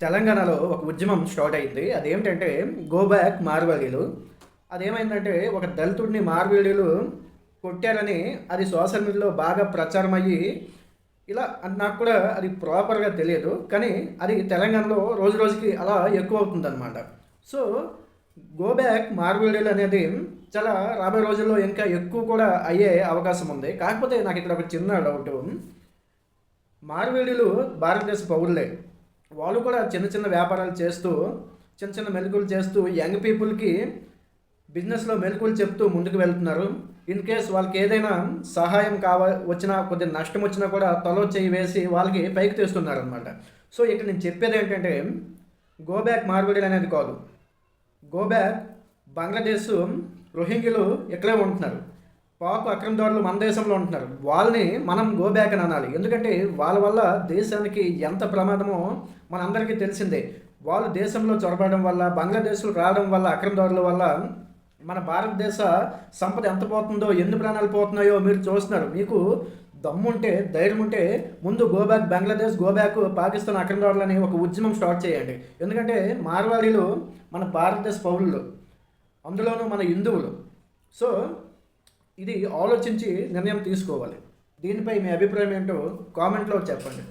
తెలంగాణలో ఒక ఉద్యమం స్టార్ట్ అయింది. అదేమిటంటే గో బ్యాక్ మార్వాడీలు. అదేమైందంటే ఒక దళితుడిని మార్వాడీలు కొట్టారని అది సోషల్ మీడియాలో బాగా ప్రచారం అయ్యి ఇలా నాకు కూడా అది ప్రాపర్గా తెలియదు. కానీ అది తెలంగాణలో రోజు రోజుకి అలా ఎక్కువ అవుతుందన్నమాట. సో గో బ్యాక్ మార్వాడీలు అనేది చాలా రాబోయే రోజుల్లో ఇంకా ఎక్కువ కూడా అయ్యే అవకాశం ఉంది. కాకపోతే నాకు ఇక్కడ ఒక చిన్న డౌటు. మార్వాడీలు భారతదేశ పౌరులే. వాళ్ళు కూడా చిన్న చిన్న వ్యాపారాలు చేస్తూ చిన్న చిన్న మెలకువలు చేస్తూ యంగ్ పీపుల్కి బిజినెస్లో మెలకువలు చెప్తూ ముందుకు వెళ్తున్నారు. ఇన్ కేస్ వాళ్ళకి ఏదైనా సహాయం వచ్చినా కొద్దిగా నష్టం వచ్చినా కూడా తలో చేయి వేసి వాళ్ళకి పైకి తెస్తున్నారు అనమాట. సో ఇక్కడ నేను చెప్పేది ఏంటంటే గో బ్యాక్ మార్వాడీలు అనేది కాదు. గో బ్యాక్ బంగ్లాదేశ్ రోహింగ్యలు ఇక్కడే ఉంటున్నారు. పాక్ అక్రమదారులు మన దేశంలో ఉంటున్నారు. వాళ్ళని మనం గో బ్యాక్ అని అనాలి. ఎందుకంటే వాళ్ళ వల్ల దేశానికి ఎంత ప్రమాదమో మనందరికీ తెలిసిందే. వాళ్ళు దేశంలో చొరబడడం వల్ల, బంగ్లాదేశ్లో రావడం వల్ల, అక్రమదారుల వల్ల మన భారతదేశ సంపద ఎంత పోతుందో, ఎన్ని ప్రాణాలు పోతున్నాయో మీరు చూస్తున్నారు. మీకు దమ్ముంటే, ధైర్యం ఉంటే ముందు go back Bangladesh, go back Pakistan అక్రమదారులని ఒక ఉద్యమం స్టార్ట్ చేయండి. ఎందుకంటే మార్వాడీలు మన భారతదేశ పౌరులు, అందులోనూ మన హిందువులు. సో ఇది ఆలోచించి నిర్ణయం తీసుకోవాలి. దీనిపై మీ అభిప్రాయం ఏంటో కామెంట్లో చెప్పండి.